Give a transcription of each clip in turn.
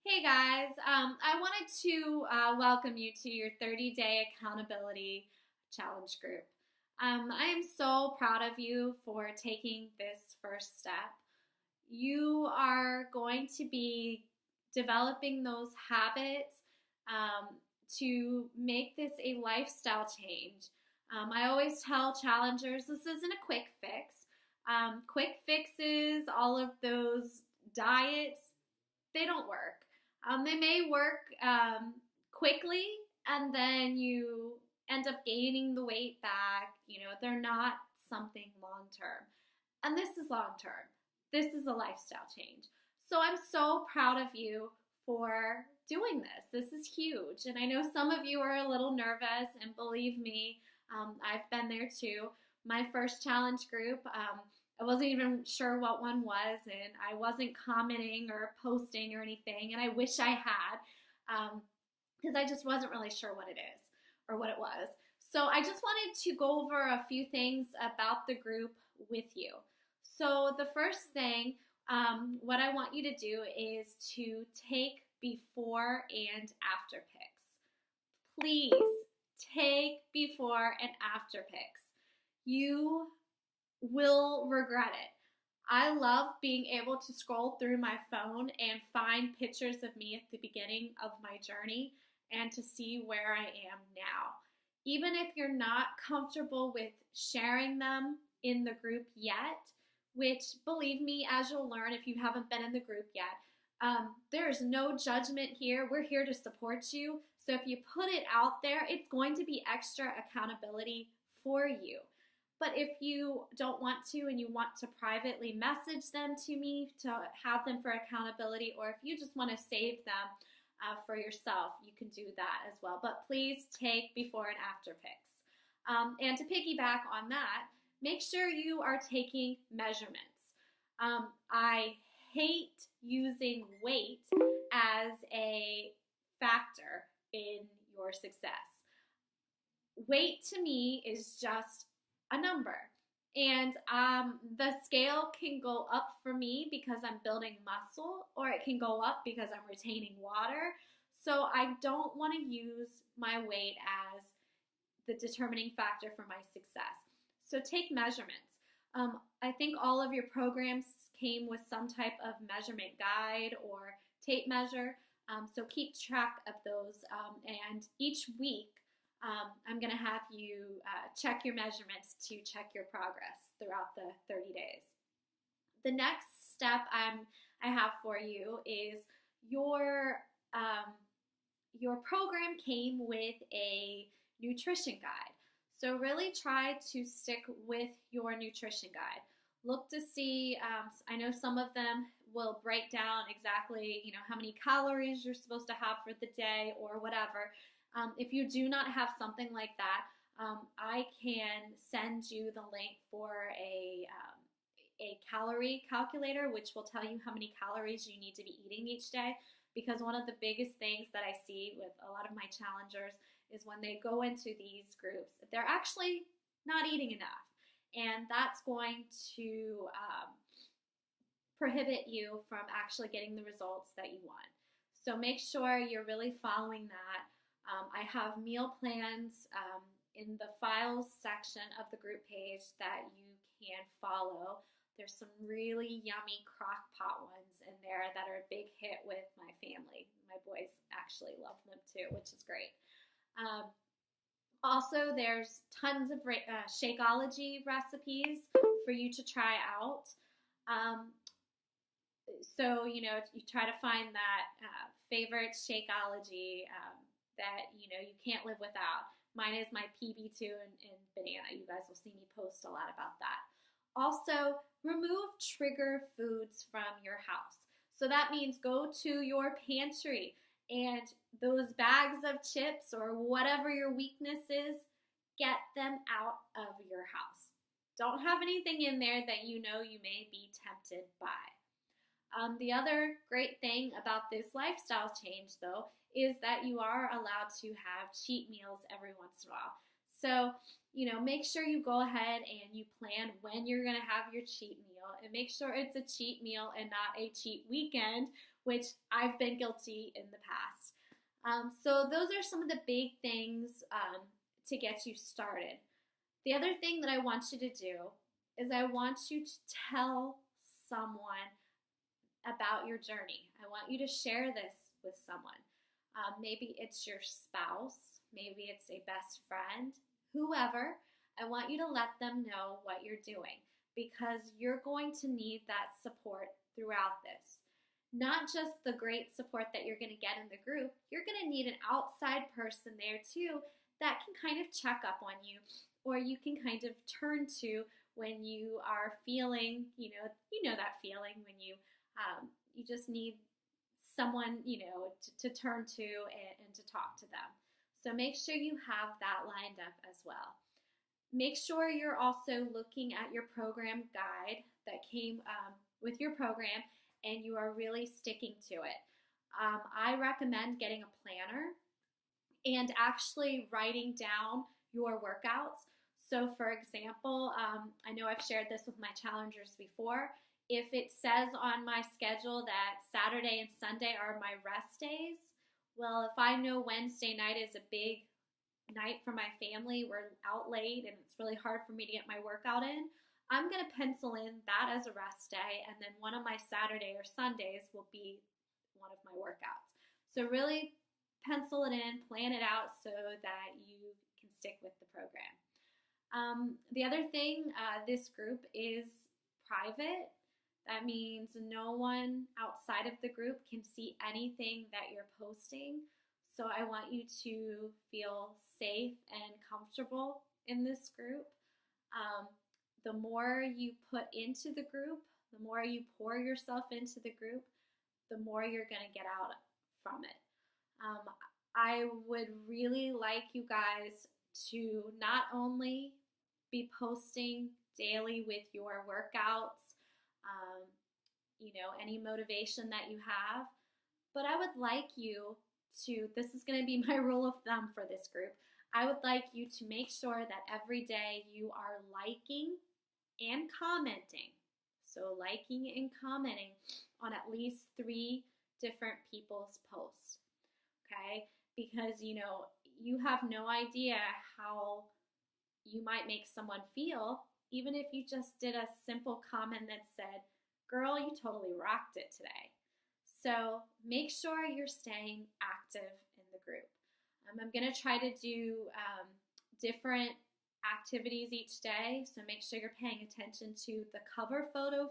Hey guys, I wanted to welcome you to your 30-day accountability challenge group. I am so proud of you for taking this first step. You are going to be developing those habits um, to make this a lifestyle change. I always tell challengers this isn't a quick fix. Quick fixes, all of those diets, they don't work. They may work quickly, and then you end up gaining the weight back. They're not something long term. And this is long term. This is a lifestyle change. So I'm so proud of you for doing this. This is huge. And I know some of you are a little nervous, and believe me, I've been there too. My first challenge group, I wasn't even sure what one was, and I wasn't commenting or posting or anything, and I wish I had, because I just wasn't really sure what it is or what it was. So I just wanted to go over a few things about the group with you. So the first thing, what I want you to do is to take before and after pics. Please take before and after pics. You will regret it. I love being able to scroll through my phone and find pictures of me at the beginning of my journey and to see where I am now. Even if you're not comfortable with sharing them in the group yet, which believe me, as you'll learn if you haven't been in the group yet, there is no judgment here. We're here to support you. So if you put it out there, it's going to be extra accountability for you. But if you don't want to and you want to privately message them to me to have them for accountability, or if you just want to save them for yourself, you can do that as well. But please take before and after pics. And to piggyback on that, make sure you are taking measurements. I hate using weight as a factor in your success. Weight to me is just a number. And the scale can go up for me because I'm building muscle, or it can go up because I'm retaining water. So I don't want to use my weight as the determining factor for my success. So take measurements. I think all of your programs came with some type of measurement guide or tape measure. So keep track of those. And each week, I'm going to have you check your measurements to check your progress throughout the 30 days. The next step I have for you is your program came with a nutrition guide. So really try to stick with your nutrition guide. Look to see, I know some of them will break down exactly, how many calories you're supposed to have for the day or whatever. If you do not have something like that, I can send you the link for a calorie calculator, which will tell you how many calories you need to be eating each day. Because one of the biggest things that I see with a lot of my challengers is when they go into these groups, they're actually not eating enough. And that's going to prohibit you from actually getting the results that you want. So make sure you're really following that. I have meal plans in the files section of the group page that you can follow. There's some really yummy crock pot ones in there that are a big hit with my family. My boys actually love them too, which is great. Also, there's tons of Shakeology recipes for you to try out. So, you try to find that favorite Shakeology that, you can't live without. Mine is my PB2 and banana. You guys will see me post a lot about that. Also, remove trigger foods from your house. So that means go to your pantry and those bags of chips or whatever your weakness is, get them out of your house. Don't have anything in there that you may be tempted by. The other great thing about this lifestyle change, though, is that you are allowed to have cheat meals every once in a while. So, make sure you go ahead and you plan when you're going to have your cheat meal, and make sure it's a cheat meal and not a cheat weekend which I've been guilty in the past. So those are some of the big things to get you started. The other thing that I want you to do is I want you to tell someone about your journey. I want you to share this with someone. Maybe it's your spouse, maybe it's a best friend, whoever. I want you to let them know what you're doing because you're going to need that support throughout this. Not just the great support that you're going to get in the group, you're going to need an outside person there too that can kind of check up on you, or you can kind of turn to when you are feeling, you know that feeling when you just need someone, to turn to and to talk to them. So make sure you have that lined up as well. Make sure you're also looking at your program guide that came with your program and you are really sticking to it. I recommend getting a planner and actually writing down your workouts. So for example, I know I've shared this with my challengers before. If it says on my schedule that Saturday and Sunday are my rest days, well, if I know Wednesday night is a big night for my family, we're out late and it's really hard for me to get my workout in, I'm going to pencil in that as a rest day, and then one of my Saturday or Sundays will be one of my workouts. So really pencil it in, plan it out so that you can stick with the program. The other thing, this group is private. That means no one outside of the group can see anything that you're posting. So I want you to feel safe and comfortable in this group. The more you put into the group, the more you pour yourself into the group, the more you're going to get out from it. I would really like you guys to not only be posting daily with your workouts, any motivation that you have, but I would like you to, this is going to be my rule of thumb for this group, I would like you to make sure that every day you are liking and commenting. So liking and commenting on at least 3 different people's posts, okay? Because, you have no idea how you might make someone feel, even if you just did a simple comment that said, "Girl, you totally rocked it today." So make sure you're staying active in the group. I'm going to try to do different activities each day, so make sure you're paying attention to the cover photo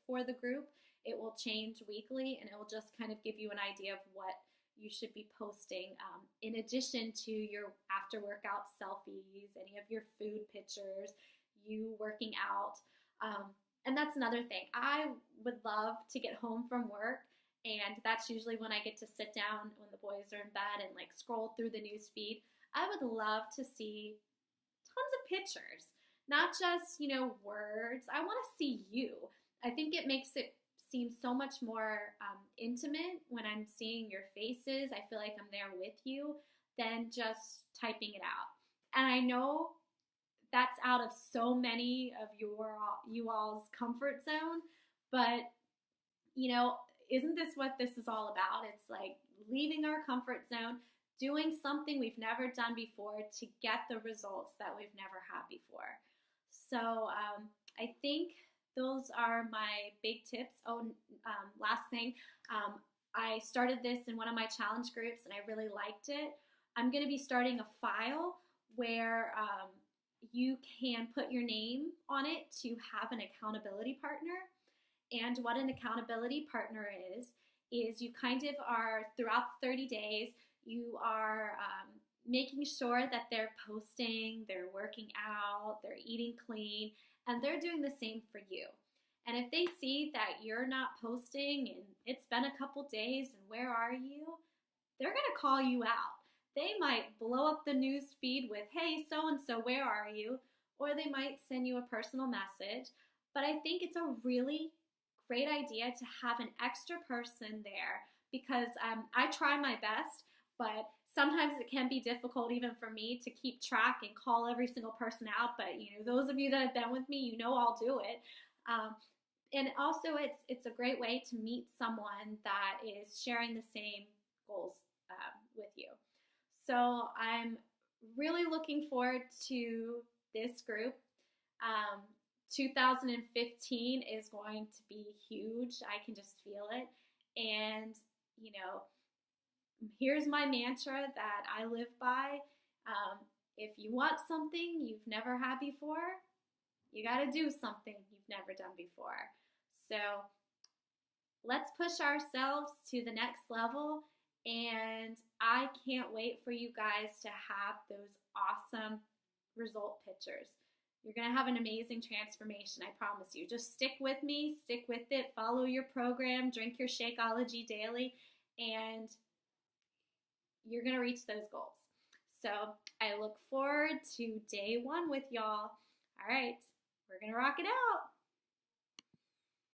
for the group. It will change weekly, and it will just kind of give you an idea of what you should be posting in addition to your after workout selfies, any of your food pictures, you working out. And that's another thing. I would love to get home from work, and that's usually when I get to sit down when the boys are in bed and scroll through the news feed. I would love to see tons of pictures, not just, words. I want to see you. I think it makes it seem so much more intimate when I'm seeing your faces. I feel like I'm there with you than just typing it out. And I know that's out of so many of you all's comfort zone, but isn't this what this is all about? It's like leaving our comfort zone, doing something we've never done before to get the results that we've never had before. So I think those are my big tips. Last thing, I started this in one of my challenge groups and I really liked it. I'm going to be starting a file where you can put your name on it to have an accountability partner. And what an accountability partner is you kind of are, throughout 30 days, you are making sure that they're posting, they're working out, they're eating clean, and they're doing the same for you. And if they see that you're not posting and it's been a couple days and where are you, they're going to call you out. They might blow up the news feed with, "Hey, so-and-so, where are you?" Or they might send you a personal message. But I think it's a really great idea to have an extra person there because I try my best, but sometimes it can be difficult even for me to keep track and call every single person out. But those of you that have been with me, I'll do it. and also it's a great way to meet someone that is sharing the same goals with you. So I'm really looking forward to this group. 2015 is going to be huge. I can just feel it. And, you know, here's my mantra that I live by. If you want something you've never had before, you got to do something you've never done before. So let's push ourselves to the next level. And I can't wait for you guys to have those awesome result pictures. You're going to have an amazing transformation, I promise you. Just stick with me, stick with it, follow your program, drink your Shakeology daily, and you're going to reach those goals. So I look forward to day 1 with y'all. All right, we're going to rock it out.